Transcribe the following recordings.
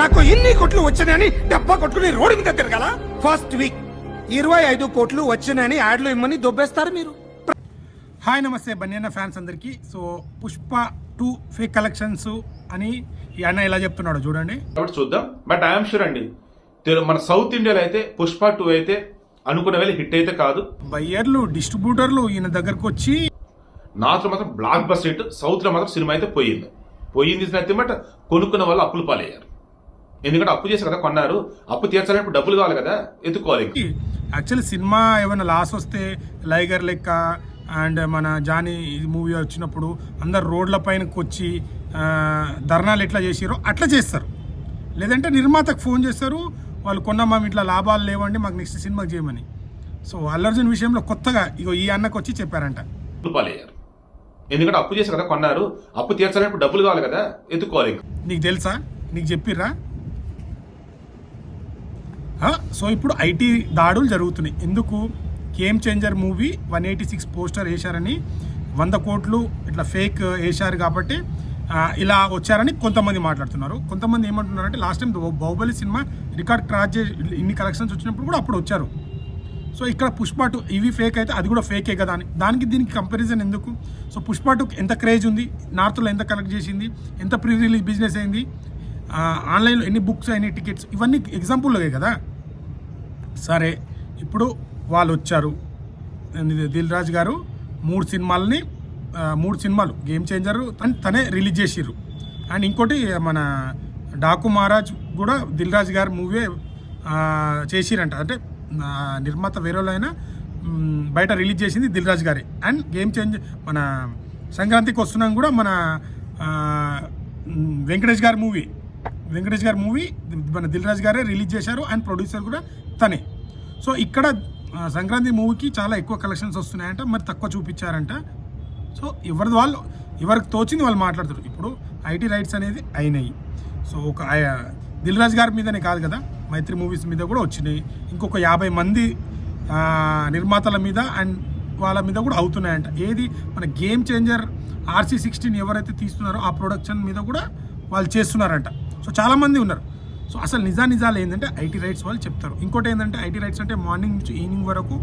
నాకు ఇన్ని కోట్లు వచ్చాయని డబ్బా కొట్టుకుని రోడ్డు మీద తిరగాల. ఫస్ట్ వీక్ 25 కోట్లు వచ్చాయని యాడ్లు ఇమ్మని దొబ్బేస్తారు మీరు. హాయ్ నమస్తే బన్యన్న ఫ్యాన్స్ అందరికీ. సో పుష్ప 2 ఫేక్ కలెక్షన్స్ అని ఈ అన్న ఇలా చెప్తున్నాడు చూడండి. కాబట్టి చూద్దాం. బట్ ఐఎమ్ షూర్ అండి మన సౌత్ ఇండియాలో అయితే పుష్ప 2 అయితే అనుకున్న వేళ హిట్ అయితే కాదు. బయ్యర్లు డిస్ట్రిబ్యూటర్లు ఈయన దగ్గరకు వచ్చి నార్త్ లో మాత్రం బ్లాక్ బస్టర్ హిట్, సౌత్ లో మాత్రం సినిమా అయితే పోయింది నథింగ్ బట్ కొనుక్కున్న వాళ్ళు అప్పులు పాలయ్యారు. ఎందుకంటే అప్పు చేసి కదా కొన్నారు, అప్పు తీర్చాలంటే డబ్బులు కావాలి కదా, ఎత్తుకోవాలి. యాక్చువల్లీ సినిమా ఏమైనా లాస్ వస్తే లైగర్ లెక్క అండ్ మన జానీ మూవీ వచ్చినప్పుడు అందరు రోడ్ల పైనకి వచ్చి ధర్నాలు ఎట్లా చేసారో అట్లా చేస్తారు. లేదంటే నిర్మాతకు ఫోన్ చేస్తారు, వాళ్ళు కొన్నామా ఇట్లా లాభాలు లేవండి మాకు నెక్స్ట్ సినిమాకి చేయమని. సో అల్లు అర్జున్ విషయంలో కొత్తగా ఇగో ఈ అన్నకు వచ్చి చెప్పారంట. పాలయ్యారు ఎందుకంటే అప్పు చేసి కదా కొన్నారు, అప్పు తీర్చాలంటే డబ్బులు కావాలి కదా, ఎత్తుకోవాలి. నీకు తెలుసా, నీకు చెప్పిర్రా? సో ఇప్పుడు ఐటీ దాడులు జరుగుతున్నాయి. ఎందుకు? గేమ్ చేంజర్ మూవీ 186 పోస్టర్ వేశారని 100 కోట్లు ఇట్లా ఫేక్ వేశారు కాబట్టి ఇలా వచ్చారని కొంతమంది మాట్లాడుతున్నారు. కొంతమంది ఏమంటున్నారంటే last time Baahubali cinema record cross చేసి ఇన్ని కలెక్షన్స్ వచ్చినప్పుడు కూడా అప్పుడు వచ్చారు. సో ఇక్కడ పుష్ప 2 ఇవి ఫేక్ అయితే అది కూడా ఫేకే కదా అని, దానికి దీనికి కంపారిజన్ ఎందుకు? సో పుష్ప 2 ఎంత క్రేజ్ ఉంది, నార్త్లో ఎంత కలెక్ట్ చేసింది, ఎంత ప్రీ రిలీజ్ బిజినెస్ అయింది, ఆన్లైన్లో ఎన్ని బుక్స్ అయినాయి, టికెట్స్, ఇవన్నీ ఎగ్జాంపుల్గా కదా. సరే ఇప్పుడు వాళ్ళు వచ్చారు, దిల్ రాజు గారు 3 సినిమాలు గేమ్ చేంజర్ తనే రిలీజ్ చేసిర్రు. అండ్ ఇంకోటి మన డాకు మహారాజ్ కూడా దిల్ రాజు గారు మూవీ చేసిరంట. అంటే నిర్మాత వేరేలో అయినా బయట రిలీజ్ చేసింది దిల్ రాజు గారే. అండ్ గేమ్ చేంజ్ మన సంక్రాంతికి వస్తున్నాం కూడా మన వెంకటేష్ గారి మూవీ మన దిల్ రాజు గారే రిలీజ్ చేశారు. అండ్ ప్రొడ్యూసర్ కూడా తనే. సో ఇక్కడ సంక్రాంతి మూవీకి చాలా ఎక్కువ కలెక్షన్స్ వస్తున్నాయంట, మరి తక్కువ చూపించారంట. సో ఎవరికి తోచింది వాళ్ళు మాట్లాడుతారు. ఇప్పుడు ఐటీ రైట్స్ అనేది అయినాయి. సో ఒక దిల్ రాజు గారి మీదనే కాదు కదా, మైత్రి మూవీస్ మీద కూడా వచ్చినాయి. ఇంకొక 50 మంది నిర్మాతల మీద అండ్ వాళ్ళ మీద కూడా అవుతున్నాయంట. ఏది మన గేమ్ చేంజర్ RC16 ఎవరైతే తీస్తున్నారో ఆ ప్రొడక్షన్ మీద కూడా వాళ్ళు చేస్తున్నారంట. సో చాలామంది ఉన్నారు. సో అసలు నిజాలు ఏంటంటే ఐటీ రైట్స్ వాళ్ళు చెప్తారు. ఇంకోటి ఏంటంటే ఐటీ రైట్స్ అంటే మార్నింగ్ నుంచి ఈవినింగ్ వరకు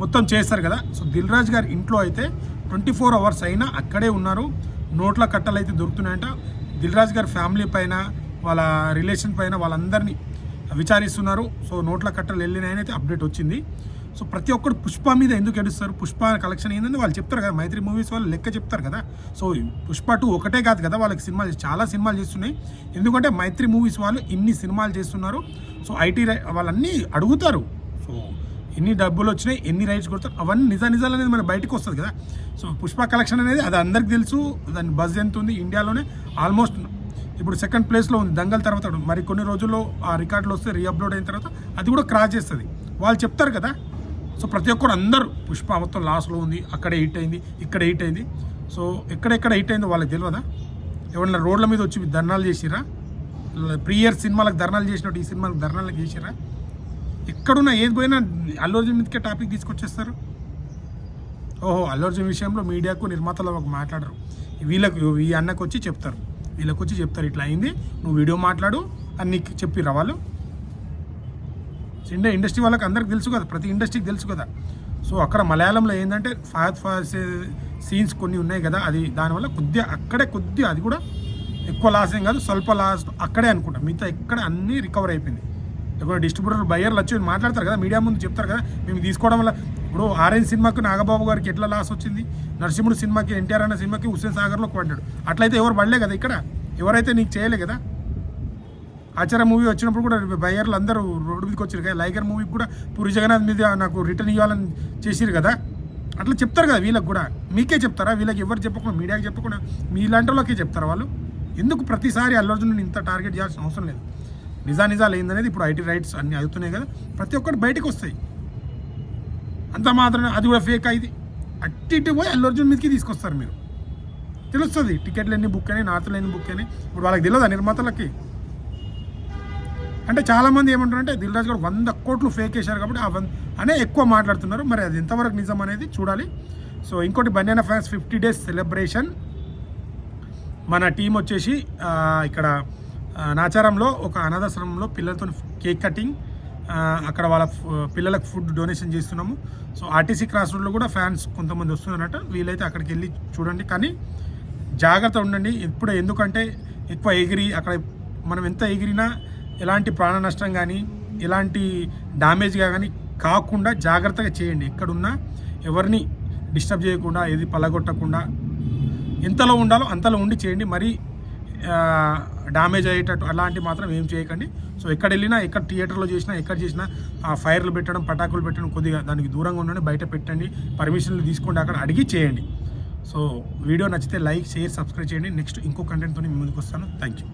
మొత్తం చేస్తారు కదా. సో దిల్ రాజు గారి ఇంట్లో అయితే 24 అవర్స్ అయినా అక్కడే ఉన్నారు. నోట్ల కట్టలు అయితే దొరుకుతున్నాయంట. దిల్ రాజు గారి ఫ్యామిలీ పైన, వాళ్ళ రిలేషన్ పైన వాళ్ళందరినీ విచారిస్తున్నారు. సో నోట్ల కట్టలు వెళ్ళినాయని అయితే అప్డేట్ వచ్చింది. సో ప్రతి ఒక్కరు పుష్ప మీద ఎందుకు ఏడుస్తారు, పుష్ప కలెక్షన్ ఏంటంటే వాళ్ళు చెప్తారు కదా, మైత్రి మూవీస్ వాళ్ళు లెక్క చెప్తారు కదా. సో పుష్ప 2 ఒకటే కాదు కదా, వాళ్ళకి చాలా సినిమాలు చేస్తున్నాయి. ఎందుకంటే మైత్రి మూవీస్ వాళ్ళు ఇన్ని సినిమాలు చేస్తున్నారు. సో ఐటీ వాళ్ళన్నీ అడుగుతారు. సో ఎన్ని డబ్బులు వచ్చినాయి, ఎన్ని రైట్స్ కొడతారు, అవన్నీ నిజాలు అనేది మన బయటకు వస్తుంది కదా. సో పుష్ప కలెక్షన్ అనేది అది అందరికి తెలుసు. దాని బజ్ ఎంత ఉంది ఇండియాలోనే, ఆల్మోస్ట్ ఇప్పుడు 2nd ప్లేస్లో ఉంది. దంగల్ తర్వాత మరి కొన్ని రోజుల్లో ఆ రికార్డులు వస్తే రీఅప్లోడ్ అయిన తర్వాత అది కూడా క్రాస్ చేస్తుంది. వాళ్ళు చెప్తారు కదా. సో ప్రతి ఒక్కరు అందరూ పుష్ప మొత్తం లాస్లో ఉంది, అక్కడే హిట్ అయింది, ఇక్కడ హిట్ అయింది. సో ఎక్కడెక్కడ హిట్ అయిందో వాళ్ళకి తెలియదా? ఎవరన్నా రోడ్ల మీద వచ్చి ధర్నాలు చేసిరా? ప్రీయర్ సినిమాలకు ధర్నాలు చేసినట్టు ఈ సినిమాలకు ధర్నాలకు చేసిరా? ఎక్కడున్నా ఏది పోయినా అల్లు అర్జున్ మీదకే టాపిక్ తీసుకొచ్చేస్తారు. ఓహో అల్లు అర్జున్ విషయంలో మీడియాకు నిర్మాతలు మాట్లాడరు, ఈ అన్నకు వచ్చి చెప్తారు, వీళ్ళకి వచ్చి చెప్తారు ఇట్లా అయింది, నువ్వు వీడియో మాట్లాడు అని నీకు చెప్పిర్రా వాళ్ళు? ఇండస్ట్రీ వాళ్ళకి అందరికి తెలుసు కదా, ప్రతి ఇండస్ట్రీకి తెలుసు కదా. సో అక్కడ మలయాళంలో ఏంటంటే ఫాస్ట్ సీన్స్ కొన్ని ఉన్నాయి కదా, అది దానివల్ల కొద్దిగా అది కూడా ఎక్కువ లాస్ ఏం కాదు, స్వల్ప లాస్ అక్కడే అనుకుంటా. మిగతా ఎక్కడ అన్నీ రికవర్ అయిపోయింది. ఇప్పుడు డిస్ట్రిబ్యూటర్ బయ్యర్లు వచ్చి మాట్లాడతారు కదా, మీడియా ముందు చెప్తారు కదా, మేము తీసుకోవడం వల్ల. ఇప్పుడు ఆరెంజ్ సినిమాకు నాగబాబు గారికి ఎట్లా లాస్ వచ్చింది, నరసింహుడు సినిమాకి ఎన్టీఆర్ అన్న సినిమాకి హుస్సేన్ సాగర్లో పడ్డాడు. అట్లయితే ఎవరు పడలే కదా, ఇక్కడ ఎవరైతే నీకు చేయలే కదా. ఆచార్య మూవీ వచ్చినప్పుడు కూడా బయ్యర్లు అందరూ రోడ్డు మీదకి వచ్చారు కదా. లైగర్ మూవీకి కూడా పూరి జగన్నాథ్ మీద నాకు రిటర్న్ ఇవ్వాలని చేసిరు కదా. అట్లా చెప్తారు కదా వీళ్ళకి కూడా. మీకే చెప్తారా? వీళ్ళకి ఎవరు చెప్పకుండా, మీడియాకి చెప్పకుండా మీలాంటి వాళ్ళకే చెప్తారా వాళ్ళు? ఎందుకు ప్రతిసారి అల్లు అర్జున్ ఇంత టార్గెట్ చేయాల్సిన అవసరం లేదు. నిజాలు ఏందనేది ఇప్పుడు ఐటీ రైట్స్ అన్నీ అవుతున్నాయి కదా, ప్రతి ఒక్కటి బయటకు వస్తాయి. అంత మాత్రమే అది కూడా ఫేక్ అయింది అట్టి పోయి అల్లు అర్జున్ మీదకి తీసుకొస్తారు. మీరు తెలుస్తుంది టికెట్లు ఎన్ని బుక్ అయినాయి, నార్త్లో ఎన్ని బుక్ అయినాయి. ఇప్పుడు వాళ్ళకి తెలియదా నిర్మాతలకి? అంటే చాలామంది ఏమంటారంటే దిల్ రాజు గారు 100 కోట్లు ఫేక్ వేశారు కాబట్టి అనే ఎక్కువ మాట్లాడుతున్నారు. మరి అది ఎంతవరకు నిజం అనేది చూడాలి. సో ఇంకోటి బన్యానా ఫ్యాన్స్ 50 days సెలబ్రేషన్. మన టీం వచ్చేసి ఇక్కడ నాచారంలో ఒక అనాథాశ్రమంలో పిల్లలతో కేక్ కటింగ్, అక్కడ వాళ్ళ పిల్లలకు ఫుడ్ డొనేషన్ చేస్తున్నాము. సో ఆర్టీసీ క్రాస్ రోడ్లో కూడా ఫ్యాన్స్ కొంతమంది వస్తున్నారట, వీలైతే అక్కడికి వెళ్ళి చూడండి. కానీ జాగ్రత్త ఉండండి ఇప్పుడు, ఎందుకంటే ఎక్కువ ఎగిరి అక్కడ మనం ఎంత ఎగిరినా ఎలాంటి ప్రాణ నష్టం కానీ ఎలాంటి డ్యామేజ్గా కానీ కాకుండా జాగ్రత్తగా చేయండి. ఎక్కడున్నా ఎవరిని డిస్టర్బ్ చేయకుండా, ఏది పలగొట్టకుండా, ఎంతలో ఉండాలో అంతలో ఉండి చేయండి. మరి డ్యామేజ్ అయ్యేటట్టు అలాంటి మాత్రం ఏం చేయకండి. సో ఎక్కడ వెళ్ళినా, ఎక్కడ థియేటర్లో చేసినా, ఎక్కడ చేసినా ఆ ఫైర్లు పెట్టడం, పటాకులు పెట్టడం కొద్దిగా దానికి దూరంగా ఉండండి, బయట పెట్టండి, పర్మిషన్లు తీసుకోండి, అక్కడ అడిగి చేయండి. సో వీడియో నచ్చితే లైక్, షేర్, సబ్స్క్రైబ్ చేయండి. నెక్స్ట్ ఇంకో కంటెంట్తో మీ ముందుకు వస్తాను. Thank you.